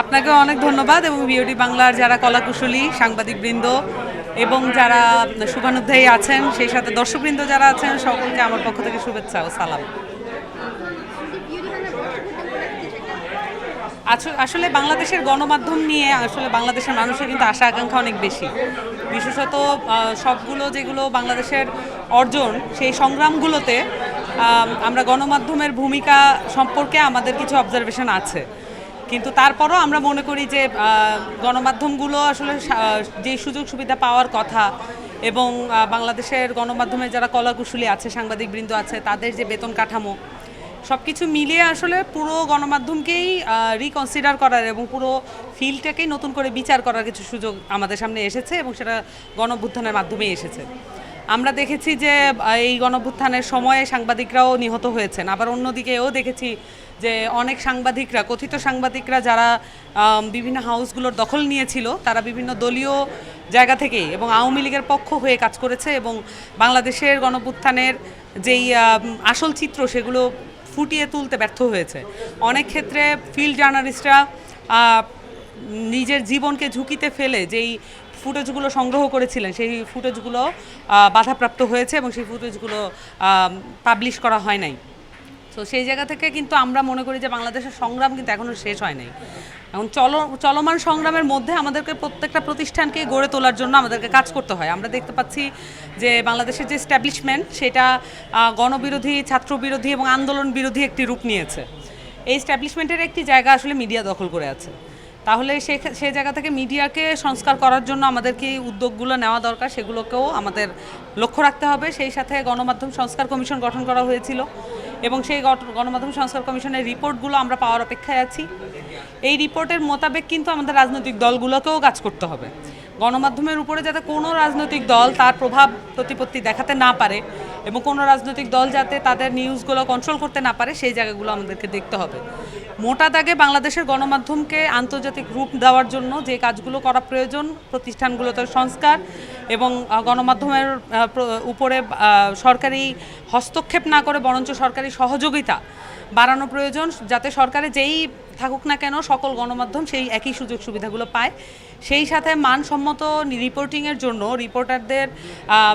আপনাকে অনেক ধন্যবাদ এবং বিওটি বাংলার যারা কলাকুশলী সাংবাদিকবৃন্দ এবং যারা শুভানুধ্যায়ী আছেন সেই সাথে দর্শকবৃন্দ যারা আছেন সকলকে আমার পক্ষ থেকে শুভেচ্ছা ও সালাম। আসলে বাংলাদেশের গণমাধ্যম নিয়ে আসলে বাংলাদেশের মানুষের কিন্তু আশা আকাঙ্ক্ষা অনেক বেশি, বিশেষত সবগুলো যেগুলো বাংলাদেশের অর্জন সেই সংগ্রামগুলোতে আমরা গণমাধ্যমের ভূমিকা সম্পর্কে আমাদের কিছু অবজারভেশন আছে, কিন্তু তারপরও আমরা মনে করি যে গণমাধ্যমগুলো আসলে যে সুযোগ সুবিধা পাওয়ার কথা এবং বাংলাদেশের গণমাধ্যমে যারা কলাকুশলী আছে সাংবাদিকবৃন্দ আছে তাদের যে বেতন কাঠামো সব কিছু মিলিয়ে আসলে পুরো গণমাধ্যমকেই রিকনসিডার করার এবং পুরো ফিল্ডটাকেই নতুন করে বিচার করার কিছু সুযোগ আমাদের সামনে এসেছে এবং সেটা গণঅভ্যুত্থানের মাধ্যমেই এসেছে। আমরা দেখেছি যে এই গণঅভ্যুত্থানের সময়ে সাংবাদিকরাও নিহত হয়েছেন, আবার অন্যদিকেও দেখেছি যে অনেক সাংবাদিকরা কথিত সাংবাদিকরা যারা বিভিন্ন হাউসগুলোর দখল নিয়েছিল তারা বিভিন্ন দলীয় জায়গা থেকেই এবং আওয়ামী লীগের পক্ষ হয়ে কাজ করেছে এবং বাংলাদেশের গণঅভ্যুত্থানের যেই আসল চিত্র সেগুলো ফুটিয়ে তুলতে ব্যর্থ হয়েছে। অনেক ক্ষেত্রে ফিল্ড জার্নালিস্টরা নিজের জীবনকে ঝুঁকিতে ফেলে যেই ফুটেজগুলো সংগ্রহ করেছিলেন সেই ফুটেজগুলো বাধাপ্রাপ্ত হয়েছে এবং সেই ফুটেজগুলো পাবলিশ করা হয় নাই। তো সেই জায়গা থেকে কিন্তু আমরা মনে করি যে বাংলাদেশের সংগ্রাম কিন্তু এখনও শেষ হয় নাই। এখন চলমান সংগ্রামের মধ্যে আমাদেরকে প্রত্যেকটা প্রতিষ্ঠানকে গড়ে তোলার জন্য আমাদেরকে কাজ করতে হয়। আমরা দেখতে পাচ্ছি যে বাংলাদেশের যে এস্টাবলিশমেন্ট সেটা গণবিরোধী, ছাত্রবিরোধী এবং আন্দোলন বিরোধী একটি রূপ নিয়েছে। এই এস্টাবলিশমেন্টের একটি জায়গা আসলে মিডিয়া দখল করে আছে। তাহলে সেই জায়গা থেকে মিডিয়াকে সংস্কার করার জন্য আমাদের কি উদ্যোগগুলো নেওয়া দরকার সেগুলোকেও আমাদের লক্ষ্য রাখতে হবে। সেই সাথে গণমাধ্যম সংস্কার কমিশন গঠন করা হয়েছিল এবং সেই গণমাধ্যম সংস্কার কমিশনের রিপোর্টগুলো আমরা পাওয়ার অপেক্ষায় আছি। এই রিপোর্টের মোতাবেক কিন্তু আমাদের রাজনৈতিক দলগুলোকেও কাজ করতে হবে। গণমাধ্যমের উপরে যাতে কোনো রাজনৈতিক দল তার প্রভাব প্রতিপত্তি দেখাতে না পারে এবং কোনো রাজনৈতিক দল যাতে তাদের নিউজগুলো কন্ট্রোল করতে না পারে সেই জায়গাগুলো আমাদেরকে দেখতে হবে। মোটা দাগে বাংলাদেশের গণমাধ্যমকে আন্তর্জাতিক রূপ দেওয়ার জন্য যে কাজগুলো করা প্রয়োজন, প্রতিষ্ঠানগুলোতে সংস্কার এবং গণমাধ্যমের উপরে সরকারি হস্তক্ষেপ না করে বরঞ্চ সরকারি সহযোগিতা বাড়ানো প্রয়োজন, যাতে সরকারে যেই থাকুক না কেন সকল গণমাধ্যম সেই একই সুযোগ সুবিধাগুলো পায়। সেই সাথে মানসম্মত রিপোর্টিংয়ের জন্য রিপোর্টারদের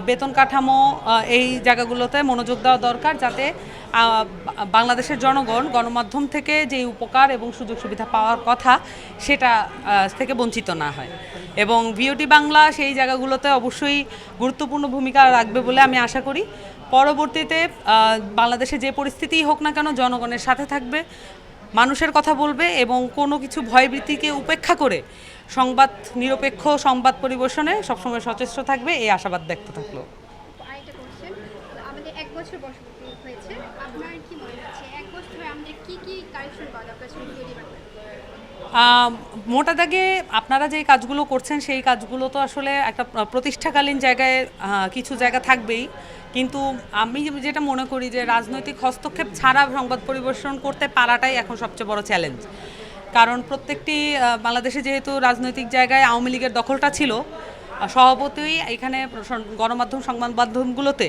বেতন কাঠামো এই জায়গাগুলোতে মনোযোগ দেওয়া দরকার, যাতে বাংলাদেশের জনগণ গণমাধ্যম থেকে যেই উপকার এবং সুযোগ সুবিধা পাওয়ার কথা সেটা থেকে বঞ্চিত না হয়। এবং বিওটি বাংলা সেই জায়গাগুলোতে অবশ্যই গুরুত্বপূর্ণ ভূমিকা রাখবে বলে আমি আশা করি। পরবর্তীতে বাংলাদেশে যে পরিস্থিতিই হোক না কেন জনগণের সাথে থাকবে, মানুষের কথা বলবে এবং কোনো কিছু ভয়ভীতিকে উপেক্ষা করে নিরপেক্ষ সংবাদ পরিবেশনে সবসময় সচেষ্ট থাকবে, এই আশাবাদ ব্যক্ত থাকলো। মোটা দাগে আপনারা যে কাজগুলো করছেন সেই কাজগুলো তো আসলে একটা প্রতিষ্ঠাকালীন জায়গায় কিছু জায়গা থাকবেই, কিন্তু আমি যেটা মনে করি যে রাজনৈতিক হস্তক্ষেপ ছাড়া সংবাদ পরিবেশন করতে পারাটাই এখন সবচেয়ে বড় চ্যালেঞ্জ। কারণ প্রত্যেকটি বাংলাদেশে যেহেতু রাজনৈতিক জায়গায় আওয়ামী লীগের দখলটা ছিল, স্বভাবতই এখানে গণমাধ্যম সংবাদ মাধ্যমগুলোতে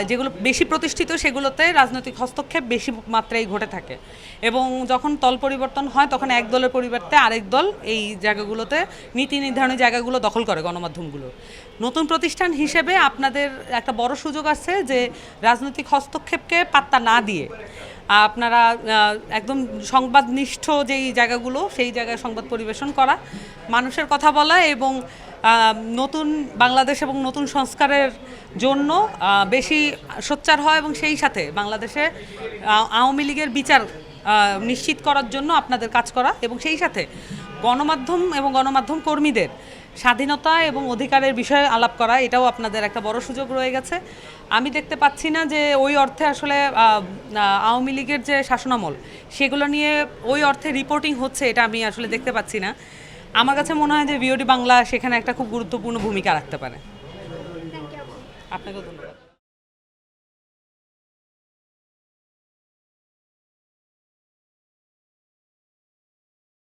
যেগুলো বেশি প্রতিষ্ঠিত সেগুলোতে রাজনৈতিক হস্তক্ষেপ বেশি মাত্রায় ঘটে থাকে এবং যখন দল পরিবর্তন হয় তখন এক দলের পরিবর্তে আরেক দল এই জায়গাগুলোতে নীতি নির্ধারণের জায়গাগুলো দখল করে গণমাধ্যমগুলো। নতুন প্রতিষ্ঠান হিসেবে আপনাদের একটা বড় সুযোগ আছে যে রাজনৈতিক হস্তক্ষেপকে পাত্তা না দিয়ে আপনারা একদম সংবাদনিষ্ঠ যেই জায়গাগুলো সেই জায়গায় সংবাদ পরিবেশন করা, মানুষের কথা বলা এবং নতুন বাংলাদেশ এবং নতুন সংস্কারের জন্য বেশি সোচ্চার হয় এবং সেই সাথে বাংলাদেশে আওয়ামী লীগের বিচার নিশ্চিত করার জন্য আপনাদের কাজ করা এবং সেই সাথে গণমাধ্যম এবং গণমাধ্যম কর্মীদের স্বাধীনতা এবং অধিকারের বিষয়ে আলাপ করা, এটাও আপনাদের একটা বড় সুযোগ রয়ে গেছে। আমি দেখতে পাচ্ছি না যে ওই অর্থে আসলে আওয়ামী লীগের যে শাসনামল সেগুলো নিয়ে ওই অর্থে রিপোর্টিং হচ্ছে, এটা আমি আসলে দেখতে পাচ্ছি না। আমার কাছে মনে হয় যে বিওটি বাংলা সেখানে একটা খুব গুরুত্বপূর্ণ ভূমিকা রাখতে পারে। আপনাকেও ধন্যবাদ।